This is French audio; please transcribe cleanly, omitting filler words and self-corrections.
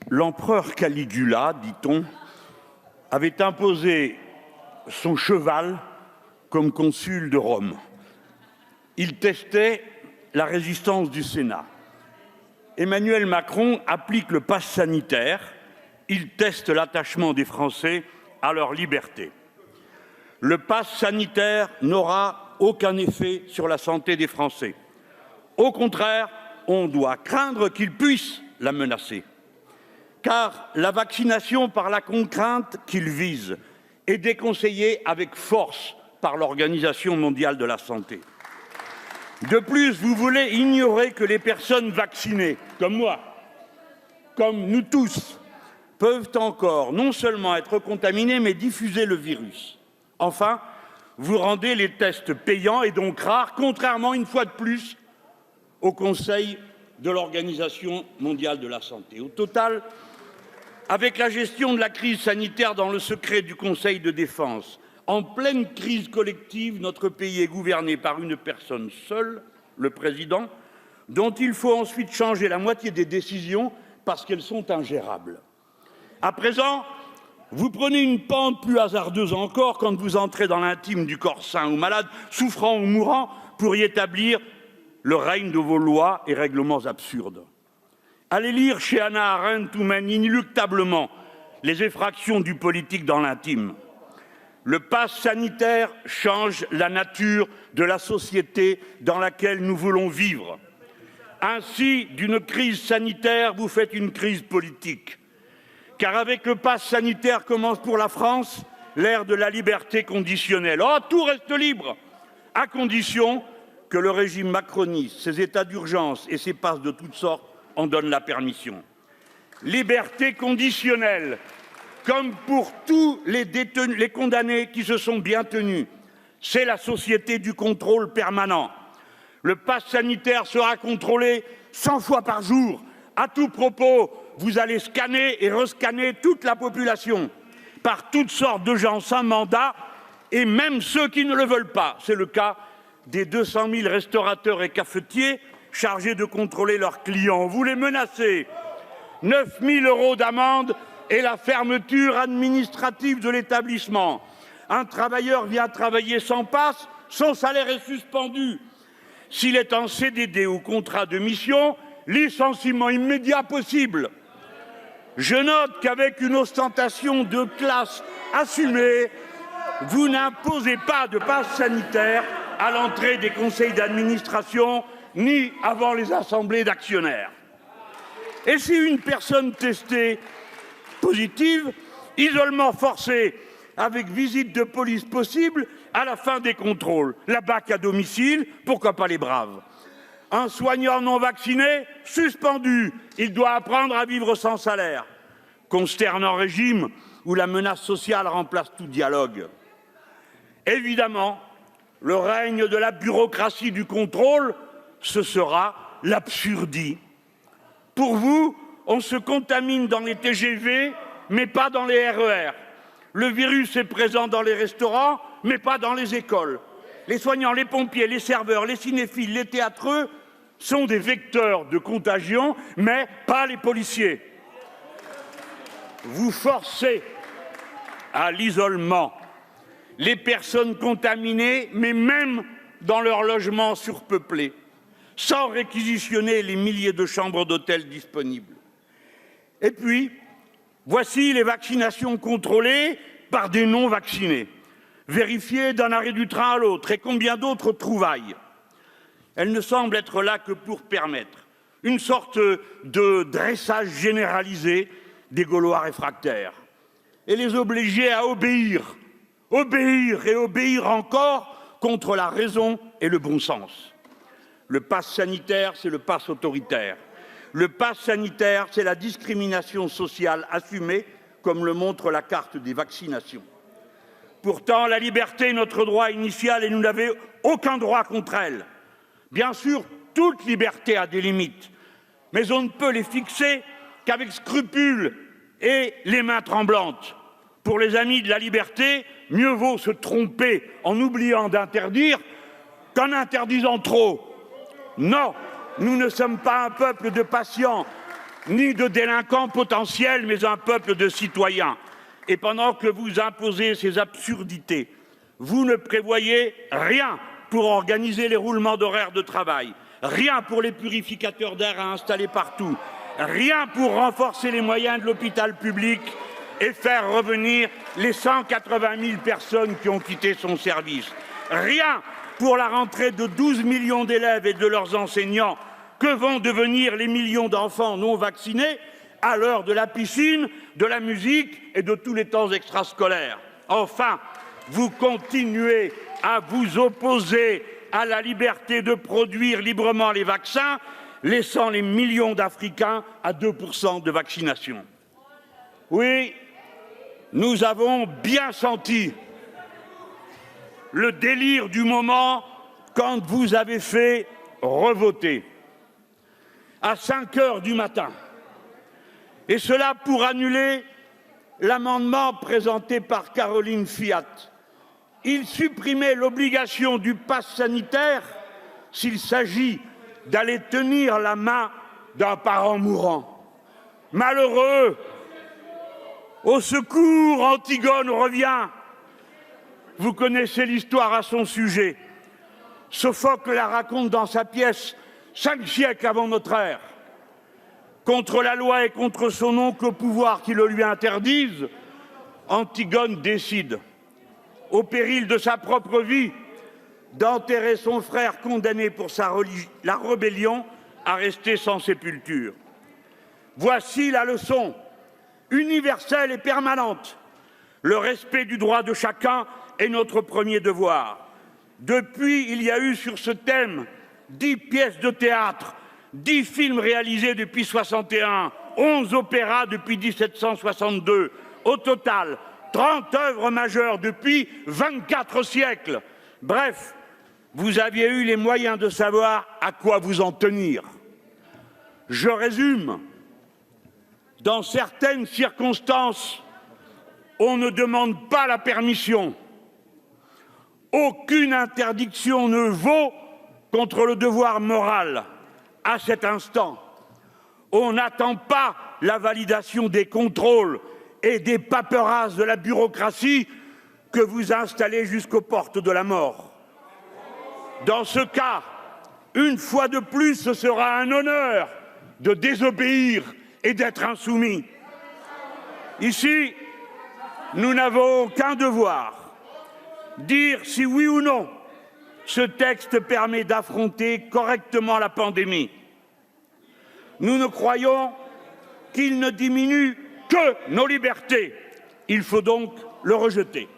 L'empereur Caligula, dit-on, avait imposé son cheval comme consul de Rome. Il testait la résistance du Sénat. Emmanuel Macron applique le pass sanitaire. Il teste l'attachement des Français à leur liberté. Le pass sanitaire n'aura aucun effet sur la santé des Français. Au contraire, on doit craindre qu'il puisse la menacer. Car la vaccination par la contrainte qu'il vise est déconseillée avec force par l'Organisation mondiale de la santé. De plus, vous voulez ignorer que les personnes vaccinées, comme moi, comme nous tous, peuvent encore non seulement être contaminées, mais diffuser le virus. Enfin, vous rendez les tests payants et donc rares, contrairement, une fois de plus, au Conseil de l'Organisation mondiale de la santé. Au total, avec la gestion de la crise sanitaire dans le secret du Conseil de défense, en pleine crise collective, notre pays est gouverné par une personne seule, le président, dont il faut ensuite changer la moitié des décisions parce qu'elles sont ingérables. À présent, vous prenez une pente plus hasardeuse encore quand vous entrez dans l'intime du corps sain ou malade, souffrant ou mourant, pour y établir le règne de vos lois et règlements absurdes. Allez lire chez Hannah Arendt ou mène inéluctablement les effractions du politique dans l'intime. Le pass sanitaire change la nature de la société dans laquelle nous voulons vivre. Ainsi, d'une crise sanitaire, vous faites une crise politique. Car avec le pass sanitaire commence pour la France l'ère de la liberté conditionnelle. Oh, tout reste libre, à condition que le régime macroniste, ses états d'urgence et ses passes de toutes sortes en donnent la permission. Liberté conditionnelle, comme pour tous les condamnés qui se sont bien tenus. C'est la société du contrôle permanent. Le pass sanitaire sera contrôlé 100 fois par jour. À tout propos, vous allez scanner et rescanner toute la population par toutes sortes de gens sans mandat et même ceux qui ne le veulent pas. C'est le cas des 200 000 restaurateurs et cafetiers chargés de contrôler leurs clients. Vous les menacez. 9 000 € d'amende et la fermeture administrative de l'établissement. Un travailleur vient travailler sans passe, son salaire est suspendu. S'il est en CDD ou contrat de mission, licenciement immédiat possible. Je note qu'avec une ostentation de classe assumée, vous n'imposez pas de passe sanitaire à l'entrée des conseils d'administration ni avant les assemblées d'actionnaires. Et si une personne testée positive, isolement forcé avec visite de police possible à la fin des contrôles, la BAC à domicile, pourquoi pas les braves. Un soignant non vacciné, suspendu, il doit apprendre à vivre sans salaire. Consternant régime où la menace sociale remplace tout dialogue. Évidemment, le règne de la bureaucratie du contrôle, ce sera l'absurdie. Pour vous, on se contamine dans les TGV, mais pas dans les RER. Le virus est présent dans les restaurants, mais pas dans les écoles. Les soignants, les pompiers, les serveurs, les cinéphiles, les théâtreux sont des vecteurs de contagion, mais pas les policiers. Vous forcez à l'isolement les personnes contaminées, mais même dans leurs logements surpeuplés, sans réquisitionner les milliers de chambres d'hôtel disponibles. Et puis, voici les vaccinations contrôlées par des non-vaccinés, vérifiées d'un arrêt du train à l'autre, et combien d'autres trouvailles. Elles ne semblent être là que pour permettre une sorte de dressage généralisé des Gaulois réfractaires et les obliger à obéir et obéir encore contre la raison et le bon sens. Le pass sanitaire, c'est le pass autoritaire. Le pass sanitaire, c'est la discrimination sociale assumée, comme le montre la carte des vaccinations. Pourtant, la liberté est notre droit initial et nous n'avons aucun droit contre elle. Bien sûr, toute liberté a des limites, mais on ne peut les fixer qu'avec scrupule et les mains tremblantes. Pour les amis de la liberté, mieux vaut se tromper en oubliant d'interdire qu'en interdisant trop. Non, nous ne sommes pas un peuple de patients. ni de délinquants potentiels, mais un peuple de citoyens. Et pendant que vous imposez ces absurdités, vous ne prévoyez rien pour organiser les roulements d'horaires de travail, rien pour les purificateurs d'air à installer partout, rien pour renforcer les moyens de l'hôpital public et faire revenir les 180 000 personnes qui ont quitté son service. Rien pour la rentrée de 12 millions d'élèves et de leurs enseignants. Que vont devenir les millions d'enfants non vaccinés à l'heure de la piscine, de la musique et de tous les temps extrascolaires? Enfin, vous continuez à vous opposer à la liberté de produire librement les vaccins, laissant les millions d'Africains à 2% de vaccination. Oui, nous avons bien senti le délire du moment quand vous avez fait revoter à 5 heures du matin, et cela pour annuler l'amendement présenté par Caroline Fiat. Il supprimait l'obligation du pass sanitaire s'il s'agit d'aller tenir la main d'un parent mourant. Malheureux, au secours, Antigone revient. Vous connaissez l'histoire à son sujet. Sophocle la raconte dans sa pièce 5 siècles avant notre ère. Contre la loi et contre son oncle au pouvoir qui le lui interdise, Antigone décide, au péril de sa propre vie, d'enterrer son frère condamné pour la rébellion à rester sans sépulture. Voici la leçon universelle et permanente. Le respect du droit de chacun est notre premier devoir. Depuis, il y a eu sur ce thème 10 pièces de théâtre, 10 films réalisés depuis 61, 11 opéras depuis 1762. Au total, 30 œuvres majeures depuis 24 siècles. Bref, vous aviez eu les moyens de savoir à quoi vous en tenir. Je résume. Dans certaines circonstances, on ne demande pas la permission. Aucune interdiction ne vaut contre le devoir moral. À cet instant, on n'attend pas la validation des contrôles et des paperasses de la bureaucratie que vous installez jusqu'aux portes de la mort. Dans ce cas, une fois de plus, ce sera un honneur de désobéir et d'être insoumis. Ici, nous n'avons qu'un devoir, dire si oui ou non ce texte permet d'affronter correctement la pandémie. Nous ne croyons qu'il ne diminue que nos libertés. Il faut donc le rejeter.